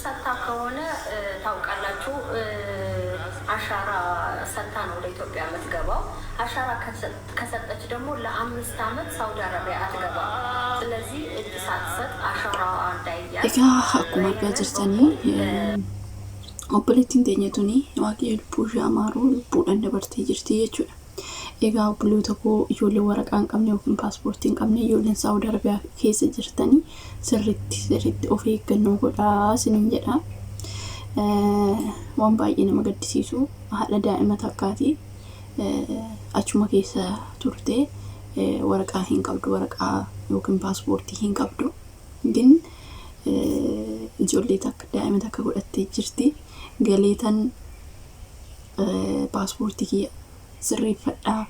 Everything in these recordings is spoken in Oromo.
ሰታ ከሆነ ታውቃላችሁ አሻራ ሰታ ነው ወደ ኢትዮጵያ የምትገባው። አሻራ ከሰጠች ደግሞ ለ5 ዓመት ሳውዲ አረቢያ አትገባም። ስለዚህ እጅ ሳትሰጥ አሻራ እንዳይያዝ akkuma argaa jirtanii obboleettiin teenya tuni waaqayyo lubbuu ishee amaaruu lubbuudhaan dabartee jirti jechuudha. Egaa obboloota koo ijoollee waraqaa hin qabne yookiin paaspoortii hin qabne ijoolleen Saawud Arabiyaa keessa jirtanii sirriitti of eeggannoo godhaa isiniin jedha. Waan baay'ee nama gaddisiisu haadha daa'ima takkaati achuma keessa turte waraqaa hin qabdu waraqaa yookiin paaspoortii hin qabdu. ግን ijoollee takka daa'ima takka godhattee jirti. Galeetan paaspoortii kiyya sirreeffadhaa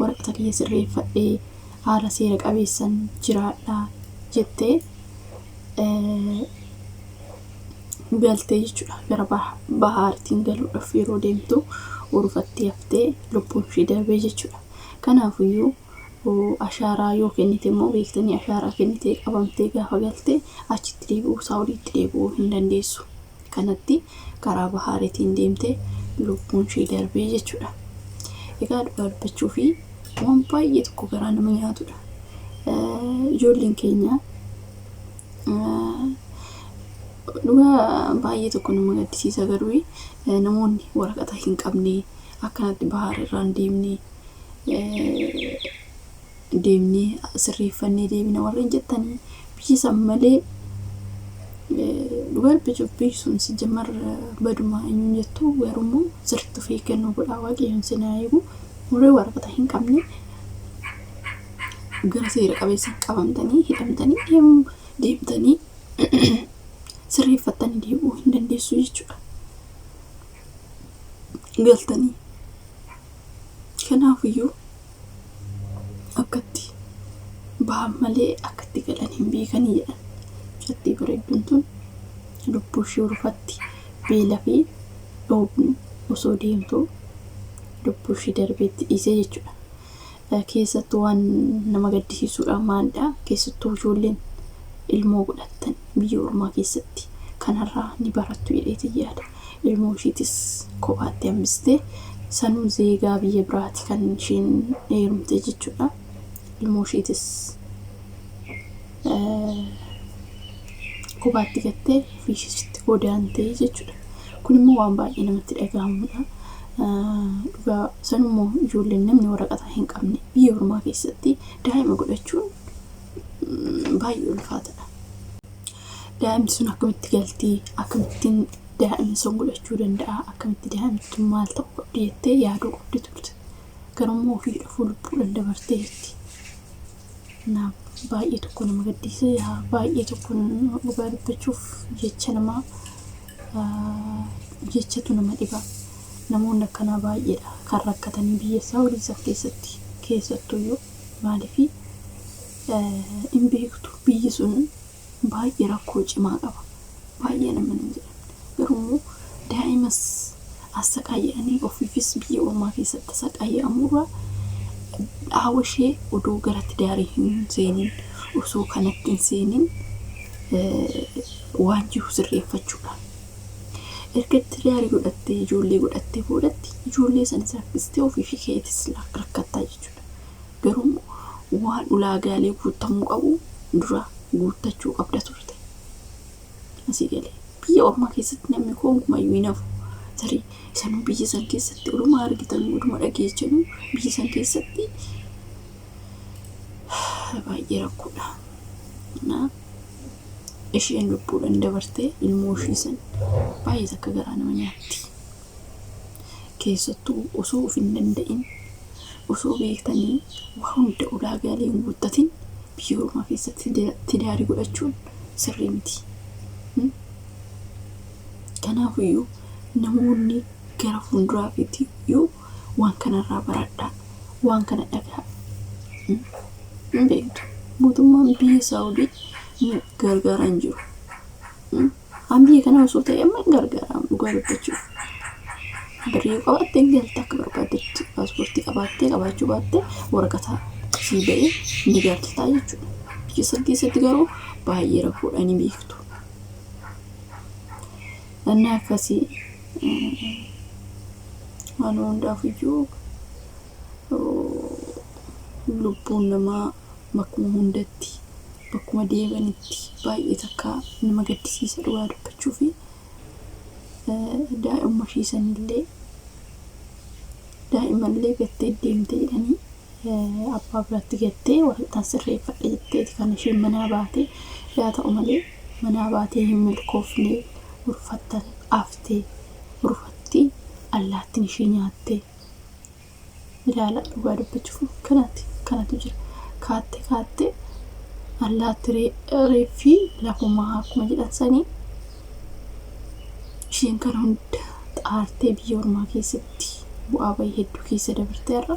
waraqaa kiyya sirreeffadhee haala seera qabeessan jiraadhaa jettee galtee jechuudha. Gara bahaartiin galuudhaaf yeroo deemtu urufattee haftee lubbuun ishee darbee jechuudha. Kanaafiyyuu ashaaraa yoo kennite immoo beektanii ashaaraa kennitee qabamtee gaafa galtee achitti deebi'uu Saawudiitti deebi'uu hin dandeessu. Kanatti karaa bahaaritiin deemtee lubbuun ishee darbee jechuudha. Egaa dubbachuu fi waan baay'ee tokko garaa nama nyaatudha. Ijoolleen keenya dhugaa baay'ee tokko nama gaddisiisa garuu namoonni waraqaa hin qabne akkanatti bahaarra deemnee sirreeffannee deemina warreen jettanii biyyi san malee dhugaa dubbachuuf biyyi sun si jammar badumaa eenyuun jettu garuu sirriitti of eeggannoo godhaa waaqayyoon sinaa eegu warreen waraqaa hin qabne gara seera qabeessa qabamtanii hidhamtanii deemtanii sirreeffattanii deebi'uu hin dandeessu jechuudha. Galtanii kanaafiyyuu akkatti bahan malee akkatti galan hin beekanii jedhan. Jattii bareedduun tun lubbuu ishee urufatti beela fi dhoobni osoo deemtuu lubbuu ishee darbeetti dhiisee jechuudha. Keessattuu waan nama gaddisiisuudha maalidha keessattuu ijoolleen ilmoo godhattan biyya ormaa keessatti kanarraa ni barattu jedheeti yaada. Ilmoo isheetis kophaatti hambistee sanuu zeegaa biyya biraati kan isheen heerumte jechuudha. Ilmoo isheetis kophaatti gattee fiishisti godaantee jechuudha. Kun immoo waan baay'ee namatti dhaga'amudha. Dhugaa sanummoo ijoolleen namni waraqaa hin qabne biyya ormaa keessatti daa'ima godhachuun baay'ee ulfaataadha. Daa'imni sun akkamitti galtii akkamittiin daa'imni sun godhachuu danda'a akkamitti daa'imti maal ta'uu qabdi jettee yaaduu qabdi turte. Garuu ofii dhufuu lubbuudhaan dabartee jirti. Naaf baay'ee tokko nama gaddisiisa baay'ee tokko dhugaa dubbachuuf jechatu nama dhiba. Namoonni akkanaa baay'eedha kan rakkatanii biyya Saawudii keessatti keessattuu maaliif hin beektu biyyi sun baay'ee rakkoo cimaa qaba. Baay'ee nama hin jedhan garuu daa'imas asaqaayanii ofiifis biyya ormaa keessatti asaqaayamurra dhaawashee odoo garatti daarii hin seenin osoo kanatti hin seenin waan jiru sirreeffachuudha. Ergatti daarii godhattee ijoollee godhattee boodatti ijoollee sanis rakkistee ofii keetis rakkattaa jechuudha. Garuu waan ulaagaalee guutamuu qabu dura guuttachuu qabda turte. Asii galee biyya ormaa keessatti namni koonkumayyuu hin hafu. Tarii isanuu biyya san keessatti oduma argitan oduma dhageessanii biyya san keessatti baay'ee rakkoodha. Isheen lubbuudhaan dabartee ilmoo ishee san baay'ee akka garaa nama nyaatti. Keessattuu osoo of hin danda'in osoo beektanii waan hunda ulaagaalee hin guuttatin biyya ormaa keessatti tidaarii godhachuun sirrii miti. Kanaafiyyuu namoonni gara fuulduraatti waan kanarraa baradhaa waan kana dhagaa hin beektu. Mootummaan biyya Saawudii gargaaraan jiru. Biyya kana osoo ta'e amma gargaaraan dhugaa dubbachuuf. Birrii qabattee galta akka barbaaddetti paaspoortii qabattee qabaachuu baattee waraqaa sii ba'ee ni galtaa jechuudha. Biyya san keessatti garuu baay'ee rakkoodha ni beektu. Ana akkasi waan hundaaf iyyuu lubbuun namaa bakkuma hundatti bakkuma deemanitti baay'ee takka nama gaddisiisa dhugaa dubbachuu fi daa'imman ishiisanillee daa'imallee gattee deemte jedhanii abbaa biratti gattee waraqaan sirreeffadhe jetteeti kan isheen manaa baate yaa ta'u malee manaa baatee hin milkoofne urfattan aftee urfatti allaattiin ishee nyaatte ilaala dhugaa dubbachuuf kanatu jira kaatte allaatti reeffi lafuma akkuma jedhan sanii isheen kana hunda xaartee biyya ormaa keessatti bu'aa bayii hedduu keessa dabarte irra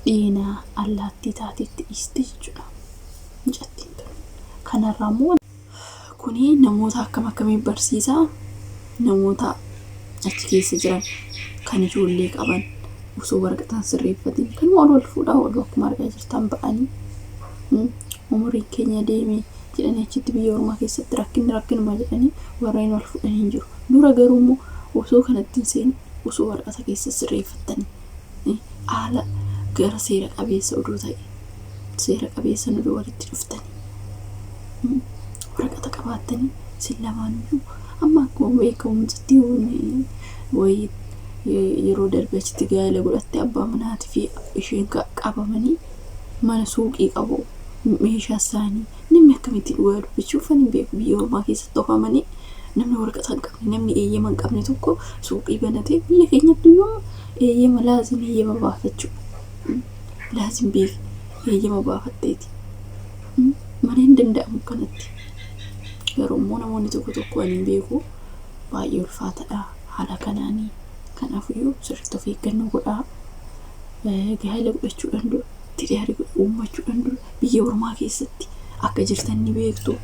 dhiina allaattii taateetti dhiiste jechuudha mucattiin tun. Kanarraa immoo kuni namoota akkamii barsiisaa namoota achi keessa jiran kan ijoollee qaban osoo waraqaan sirreeffatiin kan wal fuudhaa akkuma argaa jirtan ba'anii umuriin keenya deemee jedhanii achitti biyya ormaa keessatti rakkinuma jedhanii warreen wal fuudhanii jiru. Dura garuu immoo osoo kanatti seen osoo waraqata keessa sirreeffatanii haala gara seera qabeessa oduu ta'e seera qabeessa nu walitti dhuftanii waraqata qabaatanii sillamaan amma akkuma beekamumatti wayii yeroo darbeetti gaa'ela godhatte abbaa manaatii fi isheen qabamanii mana suuqii qabu meeshaa isaanii namni akkamitti dhugaa dubbachuuf hin beeku biyya ormaa keessatti dhofamanii namni waraqata hin qabne namni eeyyama hin qabne tokko suuqii banatee biyya keenyatti iyyuu eeyyama laazim eeyyama baafachuu laazim beek eeyyama baafatteeti malee hin danda'amu kanatti garuu immoo namoonni tokko hin beeku baay'ee ulfaataadha haala kanaanii kanaafuu sirriitti of eeggannoo godhaa gaa'ela godhachuudhaan dura tidaarii uummachuudhaan dura biyya ormaa keessatti akka jirtan ni beektu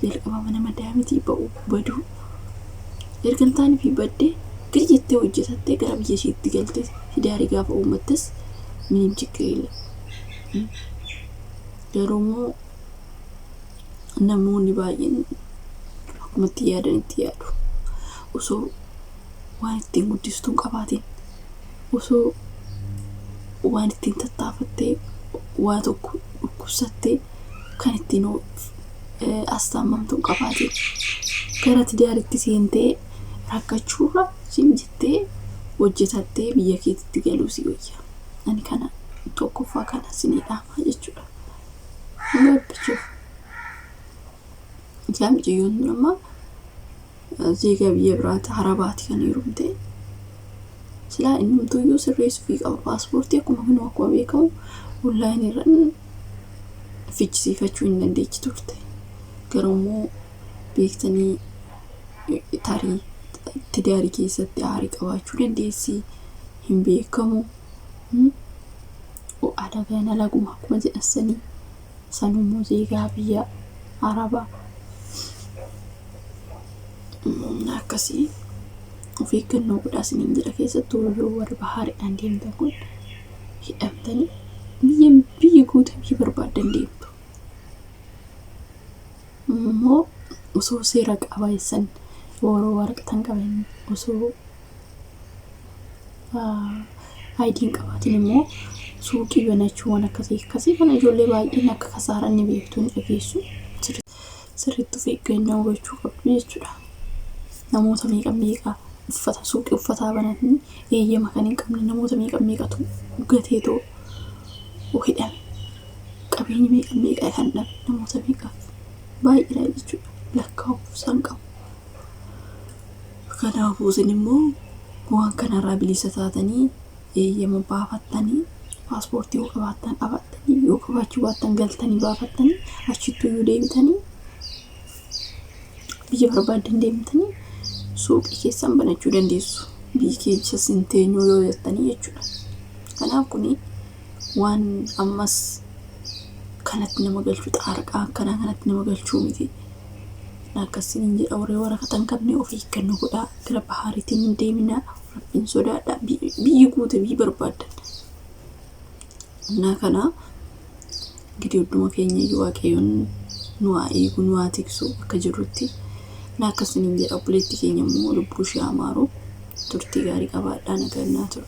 jalqaba mana madaamitii ba'uu baduu ergan taanii fi baddee gadi jettee hojjetattee gara biyya isheetti galtee tidaarii gaafa uummattes minim chikkiriila garuu immoo namoonni baay'een akkumatti yaadanitti yaadu osoo waan ittiin guddistuun qabaatiin osoo waan ittiin tattaafattee waa tokko dhukkubsattee kan ittiin astaamamtuun qabaatiin gara tidaaritti seentee rakkachuurra jettee hojjetattee biyya keetitti galuu si wayya. Ani kana tokkoffaa kana sinii dhaamaa jechuudha. Gabbichuuf jaamjiyyoon nama zeegaa biyya biraatti harabaati kan hirumte silaa innumtuyyuu sirreessuu fi qaba paaspoortii akkuma beekamu onlaayinii irraan fichisiifachuu hin dandeechi turte garuu immoo beektanii tarii tidaarii keessatti aarii qabaachuu dandeessi hin beekamu alagaan alaguma akkuma jedhansanii sanummoo zeegaa biyya arabaa akkasii of eeggannoo godhaa isiniin jedha keessattuu yoo warra bahaariidhaan deemtan kun hidhamtanii biyya guutuu biyya barbaadan deemtu immoo osoo seera qabeessan yeroo waraqatan qaban osoo aydiin qabaatin immoo suuqii banachuu waan akkasii kana ijoollee baay'een akka kasaaran ni beektu ni dhageessu sirriitti of eeggannoo gochuu qabdu jechuudha. Namoota meeqa uffata suuqii uffataa banatanii eeyyama kan hin qabne namoota meeqatu gateetoo hidhame qabeenyi meeqa kan dhabe namoota meeqaaf baay'eedha jechuudha lakkaa'uuf isaan qabu. Kanaafuu isin immoo waan kanarraa bilisa taatanii eeyyama baafattanii paaspoortii yoo qabaattan qabattanii yoo qabaachuu baattan galtanii baafattanii achittuu yoo deebitanii biyya barbaadan deemtanii suuqii keessan banachuu dandeessu biyyi keessas hin teenyuu yoo jettanii jechuudha. Kanaaf kuni waan ammas kanatti nama galchuu xaarqaa akkanaa kanatti nama galchuu miti. Akkasiin jedha waraqatan qabne of eeggannoo godhaa gara bahaariitiin hin deeminaa rabbiin sodaadhaa biyyi guute biyyi barbaadan. Kana gidi hunduma keenya waaqayyoon nu haa eegu nu haa tiksu akka jirrutti Naakasiniin jedha obboleetti keenya immoo lubbuu ishee amaaru turtii gaarii qabaadhaa nagaa naa ture.